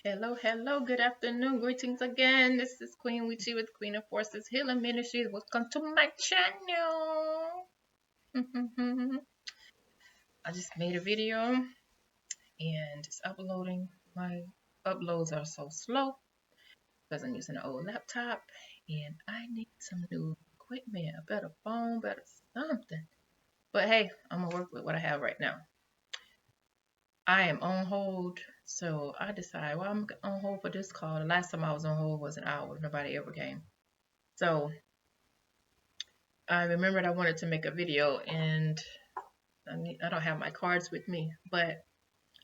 Hello, hello, good afternoon, greetings again. This is Queen Wichi with Queen of Forces Healing Ministries. Welcome to my channel. I just made a video and it's uploading. My uploads are so slow because I'm using an old laptop and I need some new equipment, a better phone, better something. But hey, I'm gonna work with what I have right now. I am on hold, so I decided, well, I'm on hold for this call. The last time I was on hold was an hour. Nobody ever came. So I remembered I wanted to make a video, and I don't have my cards with me, but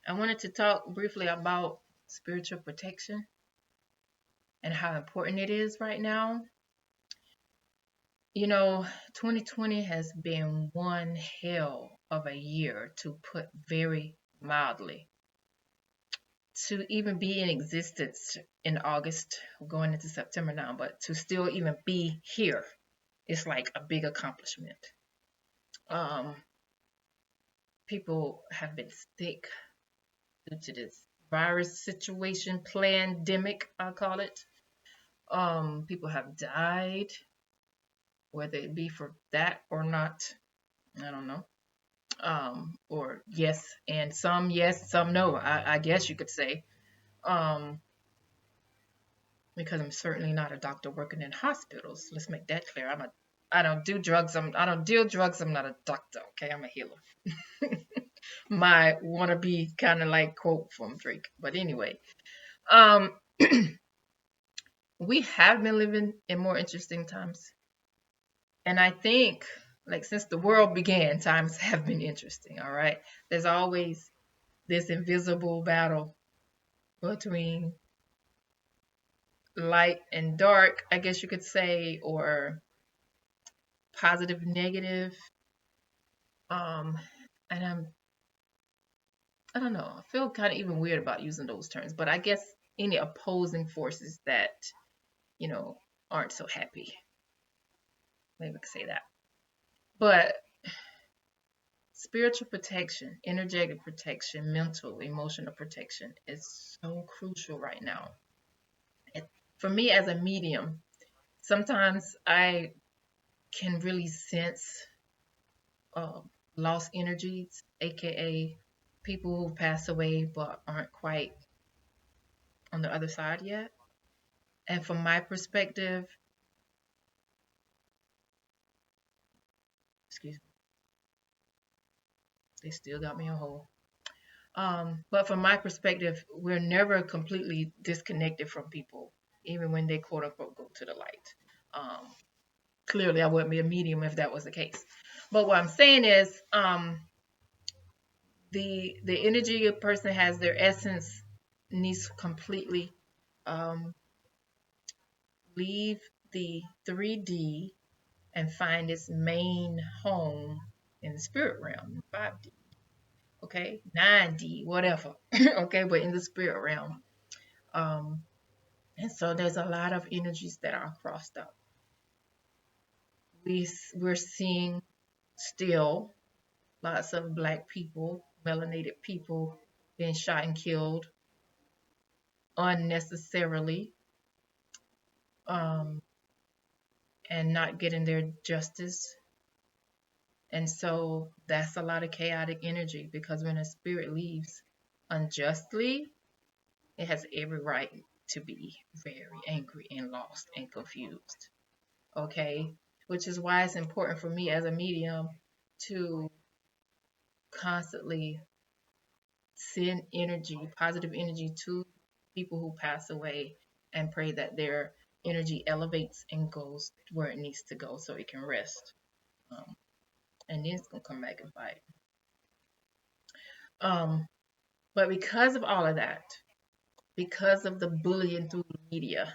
I wanted to talk briefly about spiritual protection and how important it is right now. 2020 has been one hell of a year, to put very mildly. To even be in existence in August, going into September now, but to still even be here is like a big accomplishment. Um, People have been sick due to this virus situation, pandemic, I call it. People have died, whether it be for that or not, I don't know. Or yes, and some yes, some no. I guess you could say. Um, because I'm certainly not a doctor working in hospitals. Let's make that clear. I don't do drugs. I don't deal drugs. I'm not a doctor. Okay, I'm a healer. My wannabe kind of like quote from Drake. But anyway, um, we have been living in more interesting times, and I think like since the world began, times have been interesting. All right, there's always this invisible battle between light and dark, I guess you could say, or positive, negative. Um, and I don't know, I feel kind of even weird about using those terms, but I guess any opposing forces that, you know, aren't so happy. Maybe I could say that. But spiritual protection, energetic protection, mental, emotional protection is so crucial right now. It, for me as a medium, sometimes I can really sense uh, lost energies, aka people who pass away but aren't quite on the other side yet. And from my perspective, excuse me, they still got me on hold. But from my perspective, we're never completely disconnected from people, even when they quote unquote go to the light. Um, Clearly, I wouldn't be a medium if that was the case. But what I'm saying is, the energy a person has, their essence needs to completely um, leave the 3D and find its main home in the spirit realm, 5D, okay, 9D, whatever, okay, but in the spirit realm. Um, and so there's a lot of energies that are crossed up. We're seeing still lots of black people, melanated people being shot and killed unnecessarily, um, and not getting their justice. And so that's a lot of chaotic energy, because when a spirit leaves unjustly, it has every right to be very angry and lost and confused. Okay? Which is why it's important for me as a medium to constantly send energy, positive energy, to people who pass away, and pray that their energy elevates and goes where it needs to go so it can rest. Um, and then it's going to come back and fight. Um, but because of all of that, because of the bullying through the media,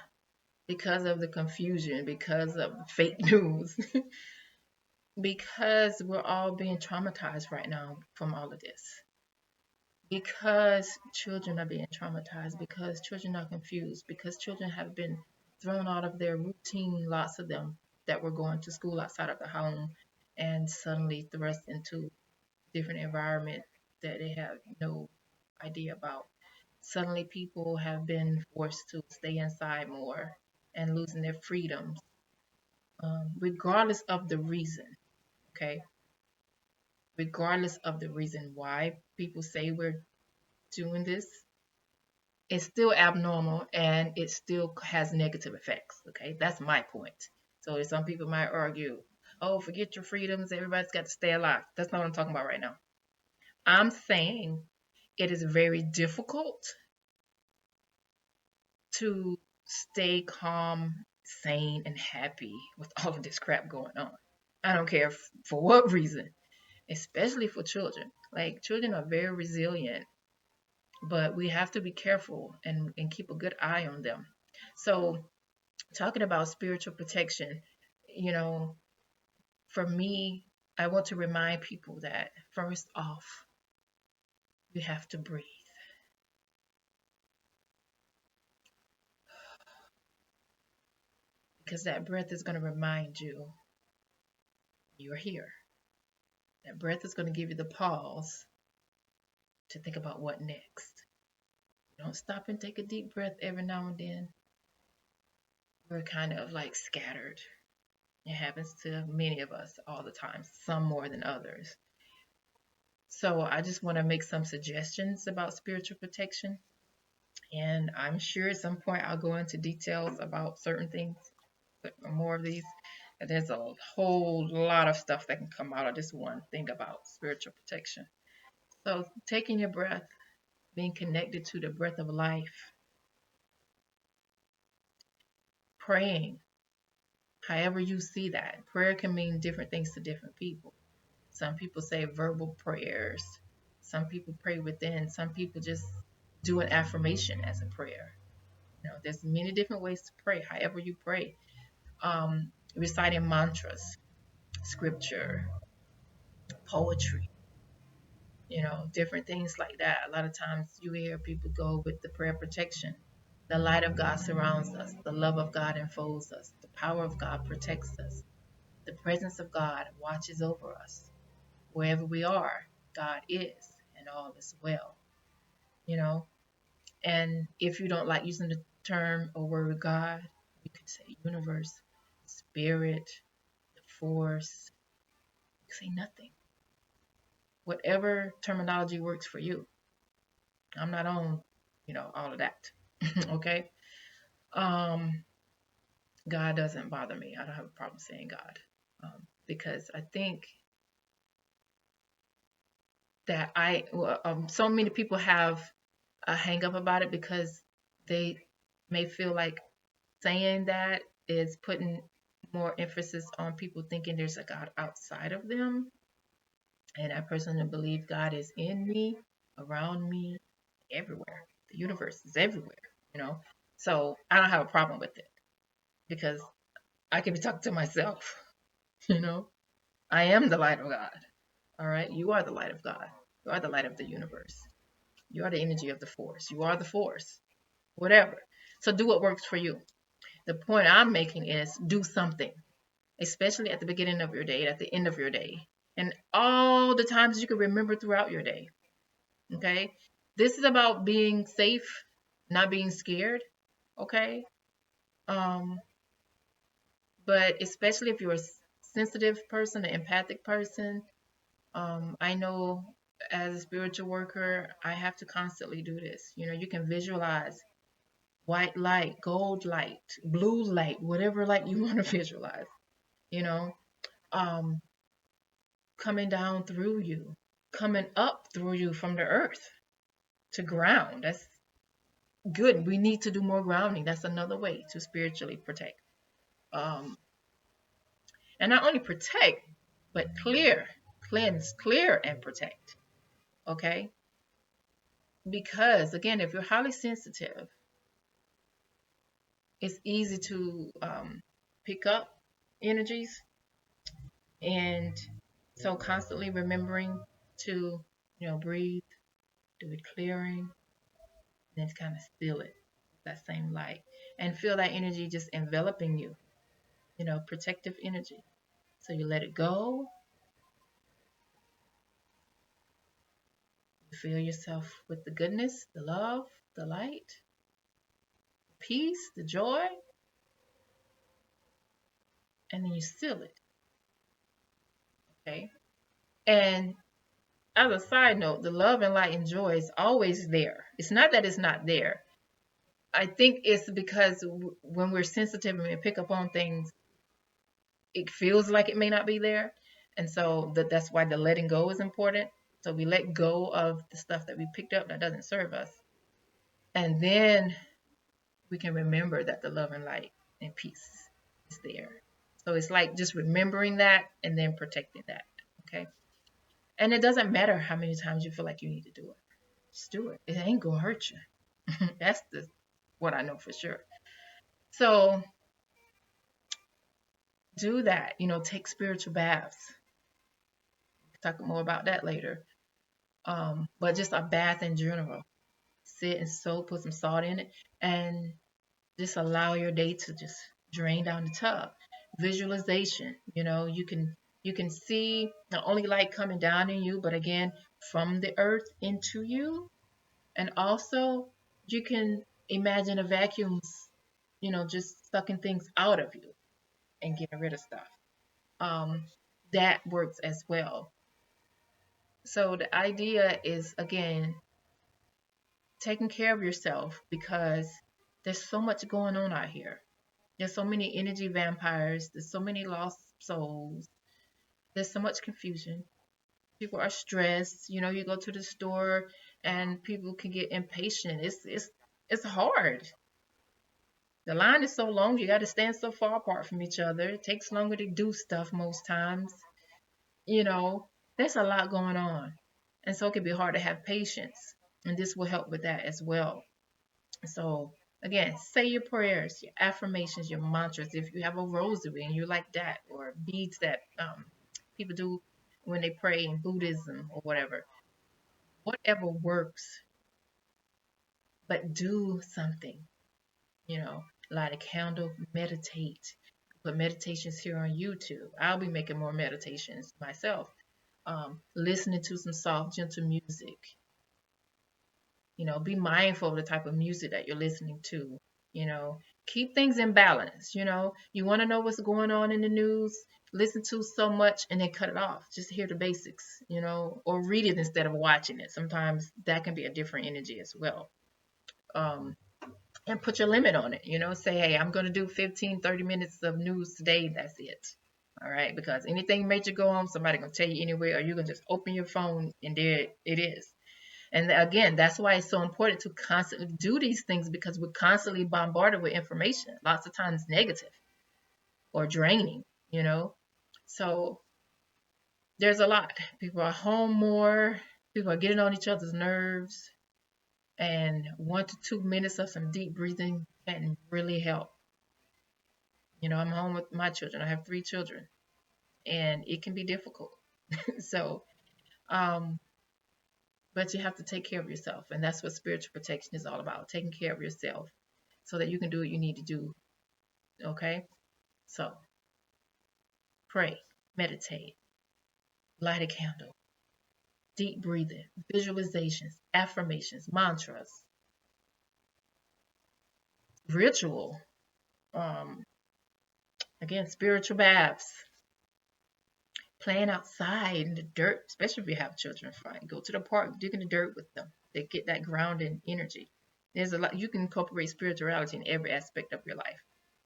because of the confusion, because of fake news, because we're all being traumatized right now from all of this, because children are being traumatized, because children are confused, because children have been thrown out of their routine, lots of them that were going to school outside of the home, and suddenly thrust into different environment that they have no idea about. Suddenly, people have been forced to stay inside more and losing their freedoms, regardless of the reason. Okay, regardless of the reason why people say we're doing this, it's still abnormal and it still has negative effects. Okay, that's my point. So some people might argue, oh, forget your freedoms, everybody's got to stay alive. That's not what I'm talking about right now. I'm saying it is very difficult to stay calm, sane, and happy with all of this crap going on. I don't care for what reason, especially for children. Like, children are very resilient, but we have to be careful and keep a good eye on them. So, talking about spiritual protection, you know, for me, I want to remind people that first off, you have to breathe, because that breath is going to remind you you're here. That breath is going to give you the pause to think about what next. Don't stop and take a deep breath every now and then. We're kind of like scattered. It happens to many of us all the time, some more than others. So I just want to make some suggestions about spiritual protection. And I'm sure at some point I'll go into details about certain things, more of these. There's a whole lot of stuff that can come out of this one thing about spiritual protection. So taking your breath, being connected to the breath of life, praying, however you see that. Prayer can mean different things to different people. Some people say verbal prayers. Some people pray within. Some people just do an affirmation as a prayer. There's many different ways to pray, however you pray. Reciting mantras, scripture, poetry, different things like that. A lot of times you hear people go with the prayer protection. The light of God surrounds us. The love of God enfolds us. The power of God protects us. The presence of God watches over us. Wherever we are, God is, and all is well. You know, and if you don't like using the term or word God, you could say universe, spirit, the force. You could say nothing. Whatever terminology works for you. I'm not on, all of that. Okay. Um, God doesn't bother me. I don't have a problem saying God, because I think that so many people have a hang up about it because they may feel like saying that is putting more emphasis on people thinking there's a God outside of them. And I personally believe God is in me, around me, everywhere. The universe is everywhere, you know. So I don't have a problem with it because I can be talking to myself, you know. I am the light of God. All right. You are the light of God. You are the light of the universe. You are the energy of the force. You are the force. Whatever. So do what works for you. The point I'm making is do something, especially at the beginning of your day, at the end of your day, and all the times you can remember throughout your day. Okay. This is about being safe, not being scared. Okay. Um, but especially if you're a sensitive person, an empathic person, I know as a spiritual worker, I have to constantly do this. You can visualize white light, gold light, blue light, whatever light you want to visualize, you know, um, coming down through you, coming up through you from the earth to ground. That's good. We need to do more grounding. That's another way to spiritually protect. Um, and not only protect, but clear, cleanse, clear, and protect. Okay? Because again, if you're highly sensitive, it's easy to pick up energies, and so constantly remembering to breathe, do a clearing, and then kind of feel it, that same light, and feel that energy just enveloping you, protective energy. So you let it go, you feel yourself with the goodness, the love, the light, peace, the joy, and then you seal it. Okay. And as a side note, the love and light and joy is always there. It's not that it's not there. I think it's because when we're sensitive and we pick up on things, it feels like it may not be there. And so that's why the letting go is important. So we let go of the stuff that we picked up that doesn't serve us. And then we can remember that the love and light and peace is there. So it's like just remembering that and then protecting that. Okay. And it doesn't matter how many times you feel like you need to do it. Just do it. It ain't gonna hurt you. That's what I know for sure. So do that. Take spiritual baths. Talk more about that later. But just a bath in general. Sit and soak, put some salt in it, and just allow your day to just drain down the tub. Visualization. You can see not only light coming down in you, but again from the earth into you. And also you can imagine a vacuum, just sucking things out of you and getting rid of stuff. Um, that works as well. So the idea is again taking care of yourself because there's so much going on out here. There's so many energy vampires. There's so many lost souls. There's so much confusion. People are stressed. You go to the store and people can get impatient. It's hard. The line is so long, you got to stand so far apart from each other. It takes longer to do stuff most times. You know, there's a lot going on. And so it can be hard to have patience. And this will help with that as well. So, again, say your prayers, your affirmations, your mantras. If you have a rosary and you like that, or beads that people do when they pray in Buddhism or whatever works, but do something. Light a candle, meditate. Put meditations here on YouTube. I'll be making more meditations myself. Listening to some soft, gentle music. Be mindful of the type of music that you're listening to. Keep things in balance. You want to know what's going on in the news, listen to so much and then cut it off. Just hear the basics, or read it instead of watching it. Sometimes that can be a different energy as well. And put your limit on it. Say, hey, I'm going to do 15, 30 minutes of news today. That's it. All right. Because anything major go on, somebody going to tell you anyway, or you can just open your phone and there it is. And again, that's why it's so important to constantly do these things, because we're constantly bombarded with information, lots of times negative or draining, So there's a lot. People are home more. People are getting on each other's nerves. And 1 to 2 minutes of some deep breathing can really help. I'm home with my children. I have 3 children, and it can be difficult. So, but you have to take care of yourself, and that's what spiritual protection is all about, taking care of yourself so that you can do what you need to do. Okay? So, pray, meditate, light a candle, deep breathing, visualizations, affirmations, mantras, ritual, again, spiritual baths, playing outside in the dirt, especially if you have children. Fine, go to the park, dig in the dirt with them. They get that grounding energy. There's a lot you can incorporate spirituality in every aspect of your life,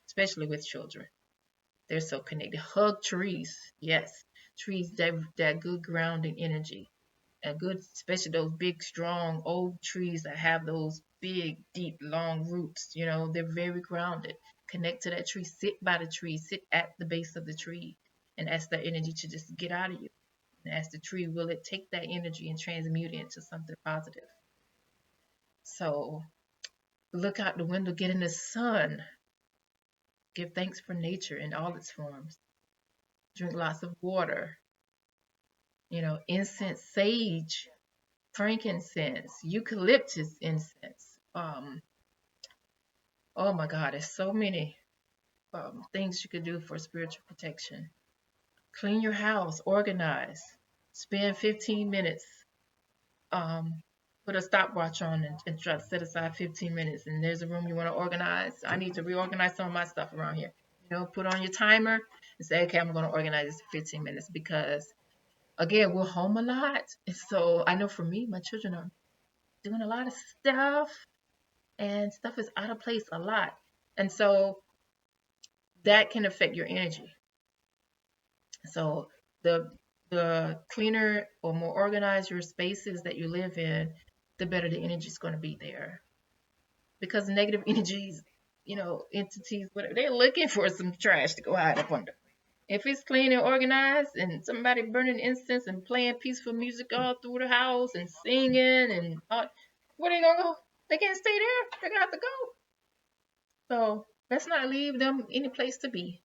especially with children. They're so connected. Hug trees, yes, trees that good grounding energy, and good, especially those big, strong old trees that have those big, deep, long roots. They're very grounded. Connect to that tree. Sit by the tree. Sit at the base of the tree and ask that energy to just get out of you. And ask the tree, will it take that energy and transmute it into something positive? So look out the window, get in the sun. Give thanks for nature in all its forms. Drink lots of water. Incense, sage, frankincense, eucalyptus incense. Oh my God, there's so many things you could do for spiritual protection. Clean your house, organize, spend 15 minutes put a stopwatch on and try to set aside 15 minutes. And there's a room you want to organize. I need to reorganize some of my stuff around here. You know, put on your timer and say, okay, I'm going to organize this for 15 minutes because, again, we're home a lot. And so I know for me, my children are doing a lot of stuff and stuff is out of place a lot. And so that can affect your energy. So the cleaner or more organized your spaces that you live in, the better the energy is going to be there. Because negative energies, you know, entities, whatever, they're looking for some trash to go hide up under. If it's clean and organized and somebody burning incense and playing peaceful music all through the house and singing and all, where they gonna go? They can't stay there. They're gonna have to go. So let's not leave them any place to be.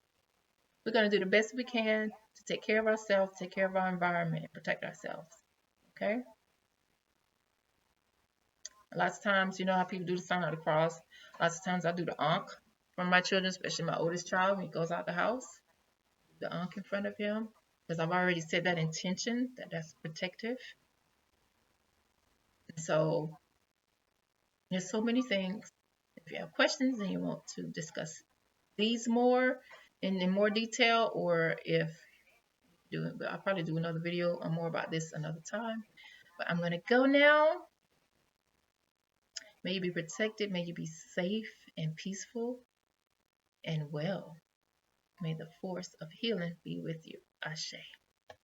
We're gonna do the best we can to take care of ourselves, take care of our environment, and protect ourselves. Okay? Lots of times, you know how people do the sign of the cross. Lots of times I do the ankh for my children, especially my oldest child when he goes out the house. The ankh in front of him because I've already said that intention that that's protective. So there's so many things. If you have questions and you want to discuss these more in more detail, or if I'll probably do another video on more about this another time. But I'm gonna go now. May you be protected. May you be safe and peaceful and well. May the force of healing be with you. Ashe.